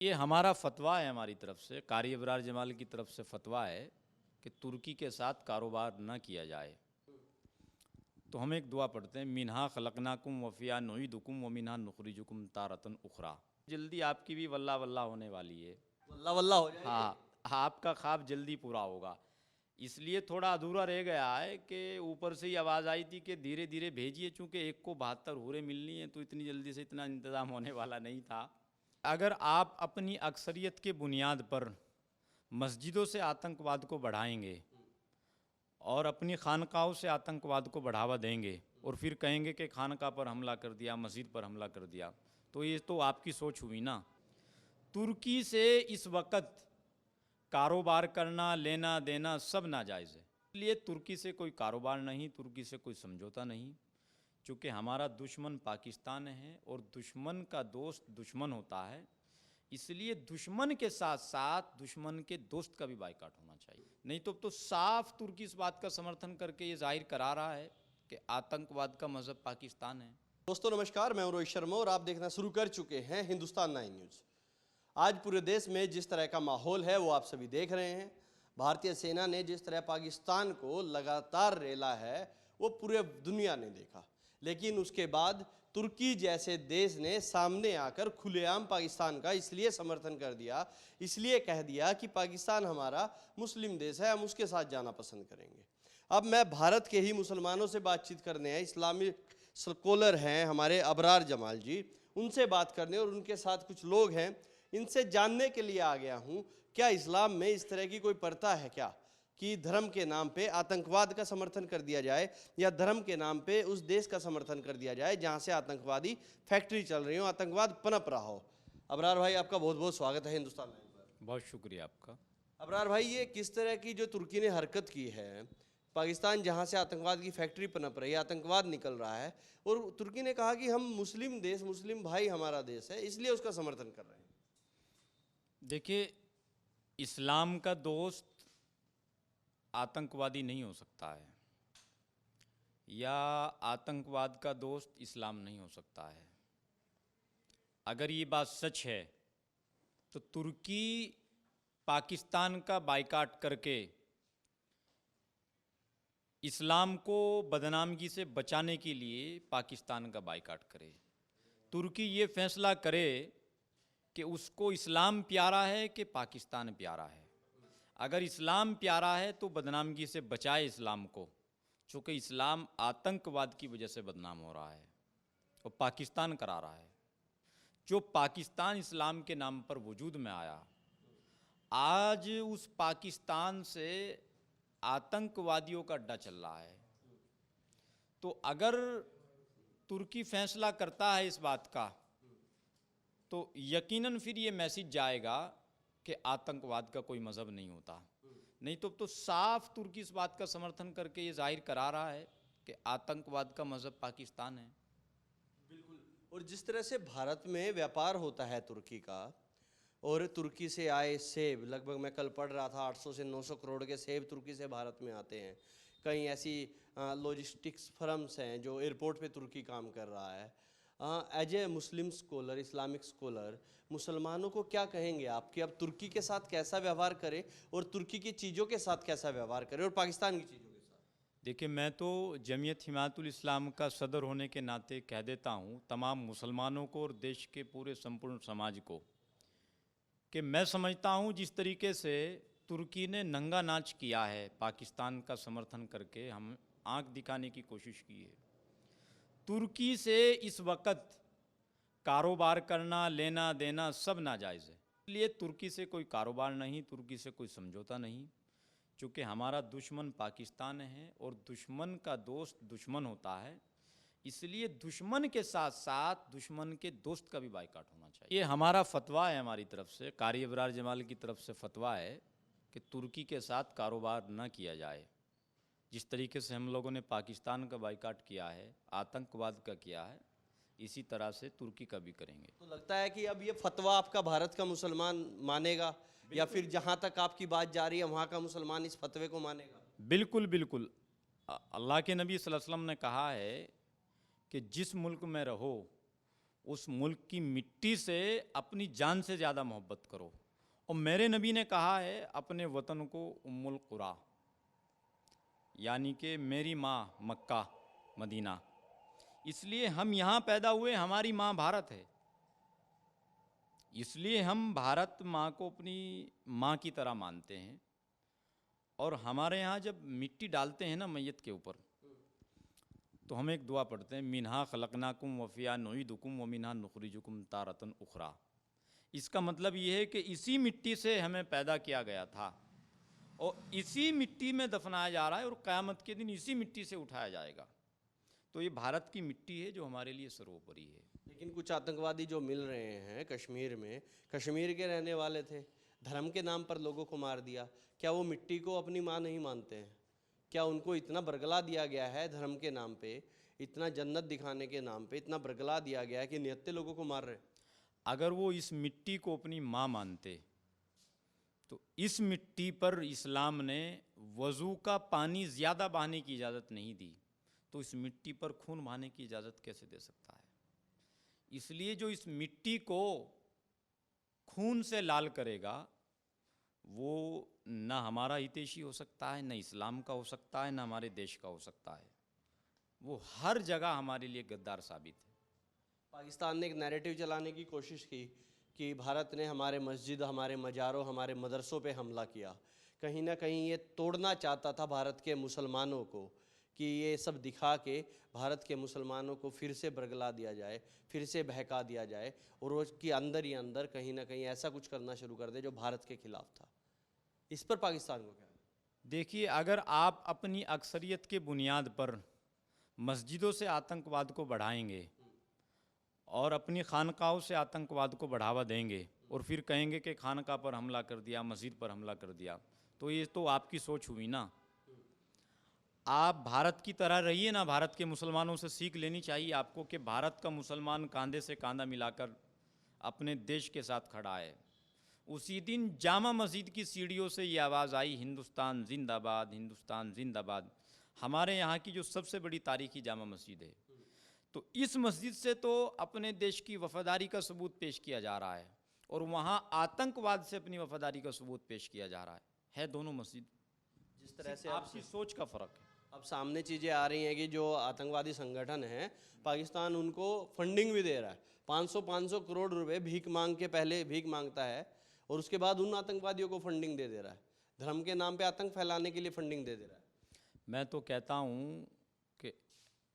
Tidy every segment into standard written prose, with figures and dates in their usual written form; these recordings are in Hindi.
ये हमारा फतवा है, हमारी तरफ से कारी अबरार जमाल की तरफ से फतवा है कि तुर्की के साथ कारोबार न किया जाए। तो हम एक दुआ पढ़ते हैं, मिन्हा खलकनाकुम वफ़िया नुईदुकुम व मिन्हा नुखरिजुकुम तारतन उखरा। जल्दी आपकी भी वल्ला वल्ला होने वाली है। वल्ला वल्ला हो जाएगी। हाँ, आपका ख्वाब जल्दी पूरा होगा। इसलिए थोड़ा अधूरा रह गया है कि ऊपर से ही आवाज़ आई थी कि धीरे धीरे भेजिए, चूँकि एक को 72 हूरें मिलनी है, तो इतनी जल्दी से इतना इंतज़ाम होने वाला नहीं था। अगर आप अपनी अक्सरियत के बुनियाद पर मस्जिदों से आतंकवाद को बढ़ाएंगे और अपनी खानकाहों से आतंकवाद को बढ़ावा देंगे और फिर कहेंगे कि खानका पर हमला कर दिया, मस्जिद पर हमला कर दिया, तो ये तो आपकी सोच हुई ना। तुर्की से इस वक्त कारोबार करना, लेना देना सब नाजायज़ है। इसलिए तुर्की से कोई कारोबार नहीं, तुर्की से कोई समझौता नहीं, चूँकि हमारा दुश्मन पाकिस्तान है और दुश्मन का दोस्त दुश्मन होता है। इसलिए दुश्मन के साथ साथ दुश्मन के दोस्त का भी बाइकाट होना चाहिए। नहीं तो साफ तुर्की इस बात का समर्थन करके ये जाहिर करा रहा है कि आतंकवाद का मज़हब पाकिस्तान है। दोस्तों नमस्कार, मैं हूं रोहित शर्मा और आप देखना शुरू कर चुके हैं हिंदुस्तान 9 न्यूज़। आज पूरे देश में जिस तरह का माहौल है वो आप सभी देख रहे हैं। भारतीय सेना ने जिस तरह पाकिस्तान को लगातार रेला है वो पूरे दुनिया ने देखा, लेकिन उसके बाद तुर्की जैसे देश ने सामने आकर खुलेआम पाकिस्तान का इसलिए समर्थन कर दिया, इसलिए कह दिया कि पाकिस्तान हमारा मुस्लिम देश है, हम उसके साथ जाना पसंद करेंगे। अब मैं भारत के ही मुसलमानों से बातचीत करने हैं, इस्लामिक स्कॉलर हैं हमारे अबरार जमाल जी, उनसे बात करने और उनके साथ कुछ लोग हैं, इनसे जानने के लिए आ गया हूं क्या इस्लाम में इस तरह की कोई प्रथा है क्या कि धर्म के नाम पे आतंकवाद का समर्थन कर दिया जाए या धर्म के नाम पे उस देश का समर्थन कर दिया जाए जहां से आतंकवादी फैक्ट्री चल रही हो, आतंकवाद पनप रहा हो। अबरार भाई, आपका बहुत बहुत स्वागत है हिंदुस्तान लाइव पर। बहुत शुक्रिया आपका। अबरार भाई, ये किस तरह की जो तुर्की ने हरकत की है, पाकिस्तान जहां से आतंकवाद की फैक्ट्री पनप रही है, आतंकवाद निकल रहा है और तुर्की ने कहा कि हम मुस्लिम देश, मुस्लिम भाई हमारा देश है, इसलिए उसका समर्थन कर रहे हैं। देखिए, इस्लाम का दोस्त आतंकवादी नहीं हो सकता है या आतंकवाद का दोस्त इस्लाम नहीं हो सकता है। अगर ये बात सच है तो तुर्की पाकिस्तान का बाइकाट करके इस्लाम को बदनामगी से बचाने के लिए पाकिस्तान का बाइकाट करे। तुर्की ये फैसला करे कि उसको इस्लाम प्यारा है कि पाकिस्तान प्यारा है। अगर इस्लाम प्यारा है तो बदनामगी से बचाए इस्लाम को, चूँकि इस्लाम आतंकवाद की वजह से बदनाम हो रहा है और पाकिस्तान करा रहा है। जो पाकिस्तान इस्लाम के नाम पर वजूद में आया, आज उस पाकिस्तान से आतंकवादियों का अड्डा चल रहा है। तो अगर तुर्की फैसला करता है इस बात का, तो यकीनन फिर ये मैसेज जाएगा कि आतंकवाद का कोई मज़हब नहीं होता। नहीं तो साफ तुर्की इस बात का समर्थन करके ये जाहिर करा रहा है कि आतंकवाद का मज़हब पाकिस्तान है। बिल्कुल। और जिस तरह से भारत में व्यापार होता है तुर्की का, और तुर्की से आए सेब, लगभग मैं कल पढ़ रहा था 800 से 900 करोड़ के सेब तुर्की से भारत में आते हैं। कई ऐसी लॉजिस्टिक्स फर्म्स हैं जो एयरपोर्ट पे तुर्की काम कर रहा है। As a Muslim scholar, Islamic scholar, मुसलमानों को क्या कहेंगे आप कि अब तुर्की के साथ कैसा व्यवहार करें और तुर्की की चीज़ों के साथ कैसा व्यवहार करें और पाकिस्तान की चीज़ों के साथ? देखिए, मैं तो जमीयत हिमायतुल इस्लाम का सदर होने के नाते कह देता हूँ तमाम मुसलमानों को और देश के पूरे संपूर्ण समाज को कि मैं समझता हूँ जिस तरीके से तुर्की ने नंगा नाच किया है पाकिस्तान का समर्थन करके, हम आंख दिखाने की कोशिश की है। तुर्की से इस वक्त कारोबार करना, लेना देना सब नाजायज़ है। इसलिए तुर्की से कोई कारोबार नहीं, तुर्की से कोई समझौता नहीं, चूँकि हमारा दुश्मन पाकिस्तान है और दुश्मन का दोस्त दुश्मन होता है। इसलिए दुश्मन के साथ साथ दुश्मन के दोस्त का भी बाइकाट होना चाहिए। ये हमारा फतवा है, हमारी तरफ से कारी अबरार जमाल की तरफ से फतवा है कि तुर्की के साथ कारोबार न किया जाए। जिस तरीके से हम लोगों ने पाकिस्तान का बाइकाट किया है, आतंकवाद का किया है, इसी तरह से तुर्की का भी करेंगे। तो लगता है कि अब ये फतवा आपका भारत का मुसलमान मानेगा या फिर जहाँ तक आपकी बात जा रही है वहाँ का मुसलमान इस फतवे को मानेगा? बिल्कुल बिल्कुल। अल्लाह के नबी सल्लल्लाहु अलैहि वसल्लम ने कहा है कि जिस मुल्क में रहो उस मुल्क की मिट्टी से अपनी जान से ज़्यादा मोहब्बत करो। और मेरे नबी ने कहा है अपने वतन को उम्मुल कुरा, यानी कि मेरी माँ मक्का मदीना। इसलिए हम यहाँ पैदा हुए, हमारी माँ भारत है, इसलिए हम भारत माँ को अपनी माँ की तरह मानते हैं। और हमारे यहाँ जब मिट्टी डालते हैं ना मैयत के ऊपर, तो हम एक दुआ पढ़ते हैं, मिन्हा खलकनाकुम वफ़िया नुईदुकुम व मिन्हा नुखरिजुकुम तारतन उखरा। इसका मतलब ये है कि इसी मिट्टी से हमें पैदा किया गया था और इसी मिट्टी में दफनाया जा रहा है और क़यामत के दिन इसी मिट्टी से उठाया जाएगा। तो ये भारत की मिट्टी है जो हमारे लिए सर्वोपरि है। लेकिन कुछ आतंकवादी जो मिल रहे हैं कश्मीर में, कश्मीर के रहने वाले थे, धर्म के नाम पर लोगों को मार दिया। क्या वो मिट्टी को अपनी माँ नहीं मानते हैं? क्या उनको इतना बरगला दिया गया है धर्म के नाम पे, इतना जन्नत दिखाने के नाम पे इतना बरगला दिया गया है कि निहत्थे लोगों को मार रहे हैं? अगर वो इस मिट्टी को अपनी माँ मानते तो इस मिट्टी पर इस्लाम ने वज़ू का पानी ज़्यादा बहाने की इजाज़त नहीं दी, तो इस मिट्टी पर खून बहाने की इजाज़त कैसे दे सकता है? इसलिए जो इस मिट्टी को खून से लाल करेगा वो न हमारा हितैषी हो सकता है, न इस्लाम का हो सकता है, न हमारे देश का हो सकता है। वो हर जगह हमारे लिए गद्दार साबित है। पाकिस्तान ने एक नैरेटिव चलाने की कोशिश की कि भारत ने हमारे मस्जिद, हमारे मज़ारों, हमारे मदरसों पे हमला किया। कहीं ना कहीं ये तोड़ना चाहता था भारत के मुसलमानों को, कि ये सब दिखा के भारत के मुसलमानों को फिर से बरगला दिया जाए, फिर से बहका दिया जाए और उसके अंदर ही अंदर कहीं ना कहीं ऐसा कुछ करना शुरू कर दे जो भारत के खिलाफ था। इस पर पाकिस्तान को क्या? देखिए, अगर आप अपनी अक्सरियत के बुनियाद पर मस्जिदों से आतंकवाद को बढ़ाएंगे और अपनी खानकाहों से आतंकवाद को बढ़ावा देंगे और फिर कहेंगे कि खानका पर हमला कर दिया, मस्जिद पर हमला कर दिया, तो ये तो आपकी सोच हुई ना। आप भारत की तरह रहिए ना, भारत के मुसलमानों से सीख लेनी चाहिए आपको कि भारत का मुसलमान कांधे से कांधा मिलाकर अपने देश के साथ खड़ा है। उसी दिन जामा मस्जिद की सीढ़ियों से ये आवाज़ आई, हिंदुस्तान जिंदाबाद, हिंदुस्तान जिंदाबाद। हमारे यहाँ की जो सबसे बड़ी तारीखी जामा मस्जिद है, तो इस मस्जिद से तो अपने देश की वफादारी का सबूत पेश किया जा रहा है और वहाँ आतंकवाद से अपनी वफादारी का सबूत पेश किया जा रहा है दोनों मस्जिद। जिस तरह से आपकी सोच का फ़र्क है। अब सामने चीज़ें आ रही हैं कि जो आतंकवादी संगठन है, पाकिस्तान उनको फंडिंग भी दे रहा है। 500 करोड़ रुपए भीख मांग के, पहले भीख मांगता है और उसके बाद उन आतंकवादियों को फंडिंग दे रहा है। धर्म के नाम पे आतंक फैलाने के लिए फंडिंग दे रहा है। मैं तो कहता हूँ कि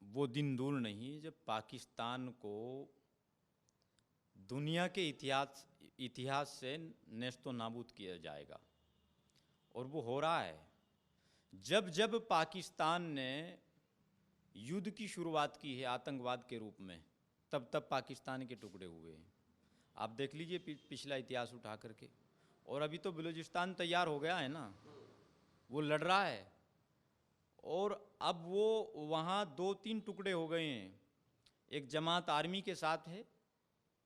वो दिन दूर नहीं जब पाकिस्तान को दुनिया के इतिहास से नेस्तो नाबूद किया जाएगा और वो हो रहा है। जब जब पाकिस्तान ने युद्ध की शुरुआत की है आतंकवाद के रूप में, तब तब पाकिस्तान के टुकड़े हुए हैं। आप देख लीजिए पिछला इतिहास उठा करके। और अभी तो बलूचिस्तान तैयार हो गया है ना, वो लड़ रहा है और अब वो वहाँ 2-3 टुकड़े हो गए हैं। एक जमात आर्मी के साथ है,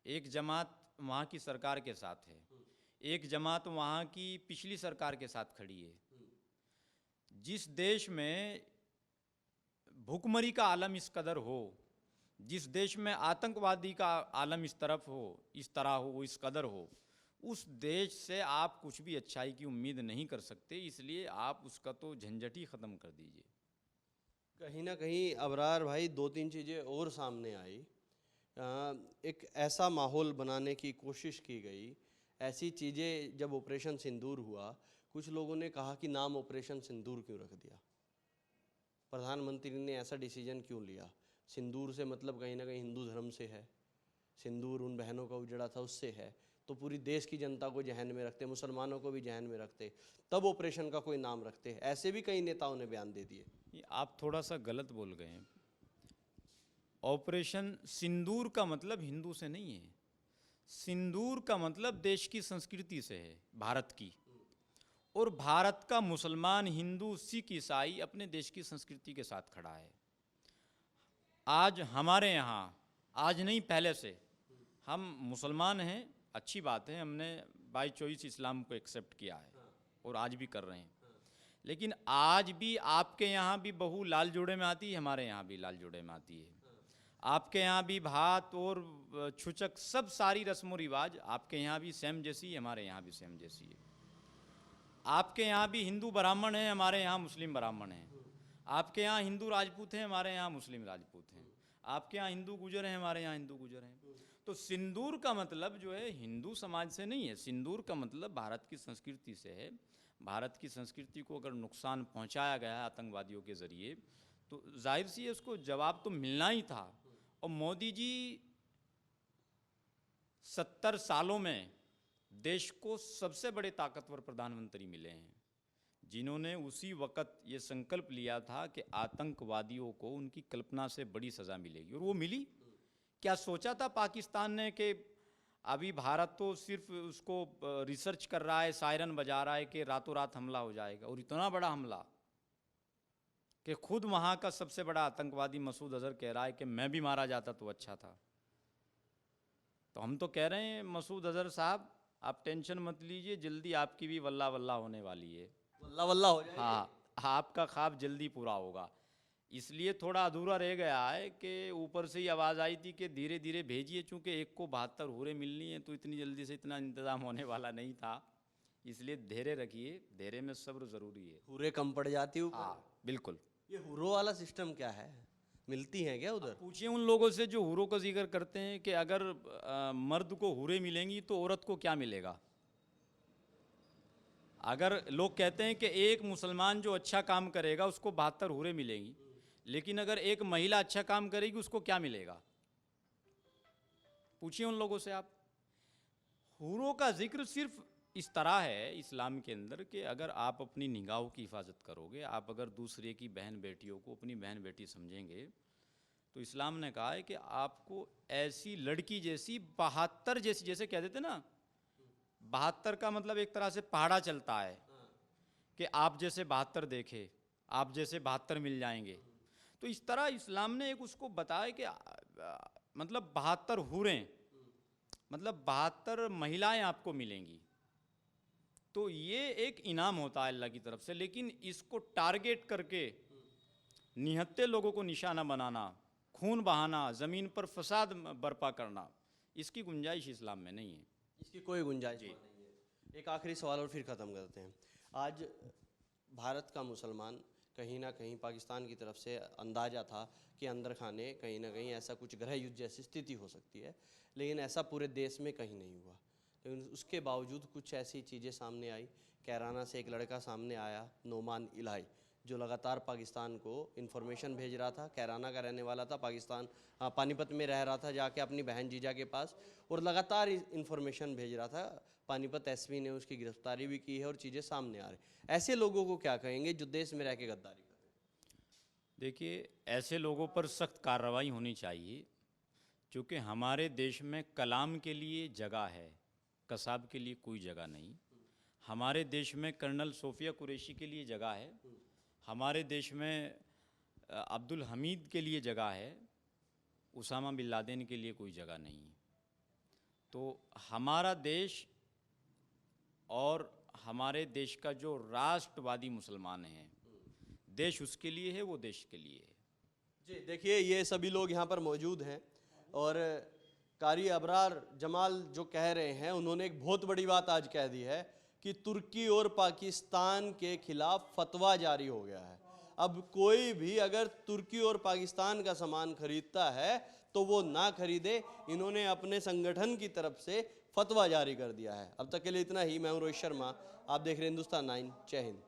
एक जमात वहाँ की सरकार के साथ है, एक जमात वहाँ की पिछली सरकार के साथ खड़ी है। जिस देश में भुखमरी का आलम इस कदर हो, जिस देश में आतंकवादी का आलम इस तरफ हो, इस तरह हो, इस कदर हो, उस देश से आप कुछ भी अच्छाई की उम्मीद नहीं कर सकते। इसलिए आप उसका तो झंझट ही ख़त्म कर दीजिए। कहीं ना कहीं अबरार भाई 2-3 चीज़ें और सामने आई। एक ऐसा माहौल बनाने की कोशिश की गई, ऐसी चीज़ें जब ऑपरेशन सिंदूर हुआ, कुछ लोगों ने कहा कि नाम ऑपरेशन सिंदूर क्यों रख दिया, प्रधानमंत्री ने ऐसा डिसीजन क्यों लिया। सिंदूर से मतलब कहीं ना कहीं हिंदू धर्म से है, सिंदूर उन बहनों का उजड़ा था उससे है, तो पूरी देश की जनता को जहन में रखते, मुसलमानों को भी जहन में रखते, तब ऑपरेशन का कोई नाम रखते। ऐसे भी कई नेताओं ने बयान दे दिए। ये आप थोड़ा सा गलत बोल गए हैं। ऑपरेशन सिंदूर का मतलब हिंदू से नहीं है, सिंदूर का मतलब देश की संस्कृति से है, भारत की। और भारत का मुसलमान, हिंदू, सिख, ईसाई अपने देश की संस्कृति के साथ खड़ा है। आज हमारे यहाँ, आज नहीं पहले से, हम मुसलमान हैं, अच्छी बात है, हमने बाई चॉइस इस्लाम को एक्सेप्ट किया है और आज भी कर रहे हैं। लेकिन आज भी आपके यहाँ भी बहू लाल जोड़े में आती है, हमारे यहाँ भी लाल जोड़े में आती है। आपके यहाँ भी भात और छुचक सब सारी रस्म और रिवाज आपके यहाँ भी सेम जैसी है, हमारे यहाँ भी सेम जैसी है। आपके यहाँ भी हिंदू ब्राह्मण हैं, हमारे यहाँ मुस्लिम ब्राह्मण हैं। आपके यहाँ हिंदू राजपूत हैं, हमारे यहाँ मुस्लिम राजपूत हैं। आपके यहाँ हिंदू गुजर हैं, हमारे यहाँ हिंदू गुजर हैं। तो सिंदूर का मतलब जो है हिंदू समाज से नहीं है, सिंदूर का मतलब भारत की संस्कृति से है। भारत की संस्कृति को अगर नुकसान पहुंचाया गया है आतंकवादियों के ज़रिए तो जाहिर सी है उसको जवाब तो मिलना ही था। और मोदी जी 70 सालों में देश को सबसे बड़े ताकतवर प्रधानमंत्री मिले हैं, जिन्होंने उसी वक्त ये संकल्प लिया था कि आतंकवादियों को उनकी कल्पना से बड़ी सज़ा मिलेगी, और वो मिली। क्या सोचा था पाकिस्तान ने कि अभी भारत तो सिर्फ उसको रिसर्च कर रहा है, सायरन बजा रहा है कि रातों रात हमला हो जाएगा, और इतना बड़ा हमला कि खुद वहाँ का सबसे बड़ा आतंकवादी मसूद अजहर कह रहा है कि मैं भी मारा जाता तो अच्छा था। तो हम तो कह रहे हैं मसूद अजहर साहब आप टेंशन मत लीजिए, जल्दी आपकी भी वल्ला वल्ला होने वाली है। वल्ला वल्ला हो जाएगी। हाँ, आपका ख्वाब जल्दी पूरा होगा। इसलिए थोड़ा अधूरा रह गया है कि ऊपर से ही आवाज़ आई थी कि धीरे धीरे भेजिए, चूँकि एक को 72 हूरें मिलनी है तो इतनी जल्दी से इतना इंतज़ाम होने वाला नहीं था। इसलिए धैर्य रखिए, धैर्य में सब्र ज़रूरी है। हूरें कम पड़ जाती ऊपर। हाँ बिल्कुल। ये हुरों वाला सिस्टम क्या है, मिलती हैं क्या उधर? पूछिए उन लोगों से जो हूरों का जिक्र करते हैं कि अगर मर्द को हूरें मिलेंगी तो औरत को क्या मिलेगा। अगर लोग कहते हैं कि एक मुसलमान जो अच्छा काम करेगा उसको 72 हूरें मिलेंगी, लेकिन अगर एक महिला अच्छा काम करेगी उसको क्या मिलेगा, पूछिए उन लोगों से आप। हूरों का जिक्र सिर्फ इस तरह है इस्लाम के अंदर कि अगर आप अपनी निगाहों की हिफाजत करोगे, आप अगर दूसरे की बहन बेटियों को अपनी बहन बेटी समझेंगे, तो इस्लाम ने कहा है कि आपको ऐसी लड़की जैसी 72 जैसी, जैसे कह देते ना 72 का मतलब एक तरह से पहाड़ा चलता है कि आप जैसे 72 देखे, आप जैसे 72 मिल जाएंगे। तो इस तरह इस्लाम ने एक उसको बताया कि मतलब 72 हूरें मतलब 72 महिलाएं आपको मिलेंगी। तो ये एक इनाम होता है अल्लाह की तरफ से, लेकिन इसको टारगेट करके निहत्थे लोगों को निशाना बनाना, खून बहाना, ज़मीन पर फसाद बर्पा करना, इसकी गुंजाइश इस्लाम में नहीं है। इसकी कोई गुंजाइश नहीं है। एक आखिरी सवाल और फिर ख़त्म करते हैं। आज भारत का मुसलमान कहीं ना कहीं पाकिस्तान की तरफ से अंदाज़ा था कि अंदर खाने कहीं ना कहीं ऐसा कुछ गृह युद्ध जैसी स्थिति हो सकती है, लेकिन ऐसा पूरे देश में कहीं नहीं हुआ। लेकिन उसके बावजूद कुछ ऐसी चीज़ें सामने आई। कैराना से एक लड़का सामने आया, नोमान इलाही, जो लगातार पाकिस्तान को इन्फॉर्मेशन भेज रहा था। कैराना का रहने वाला था, पाकिस्तान पानीपत में रह रहा था जाके अपनी बहन जीजा के पास, और लगातार इन्फॉर्मेशन भेज रहा था। पानीपत एसपी ने उसकी गिरफ्तारी भी की है और चीज़ें सामने आ रही। ऐसे लोगों को क्या कहेंगे जो देश में रह के गद्दारी कर रहे हैं? देखिए, ऐसे लोगों पर सख्त कार्रवाई होनी चाहिए, क्योंकि हमारे देश में कलाम के लिए जगह है, कसाब के लिए कोई जगह नहीं। हमारे देश में कर्नल सोफिया कुरैशी के लिए जगह है, हमारे देश में अब्दुल हमीद के लिए जगह है, उसामा बिन लादेन के लिए कोई जगह नहीं है। तो हमारा देश और हमारे देश का जो राष्ट्रवादी मुसलमान हैं, देश उसके लिए है, वो देश के लिए है। जी देखिए, ये सभी लोग यहाँ पर मौजूद हैं और कारी अबरार जमाल जो कह रहे हैं, उन्होंने एक बहुत बड़ी बात आज कह दी है कि तुर्की और पाकिस्तान के खिलाफ फतवा जारी हो गया है। अब कोई भी अगर तुर्की और पाकिस्तान का सामान खरीदता है तो वो ना खरीदे। इन्होंने अपने संगठन की तरफ से फतवा जारी कर दिया है। अब तक के लिए इतना ही। मैं हूं रोहित शर्मा, आप देख रहे हैं हिंदुस्तान 9। जय हिंद।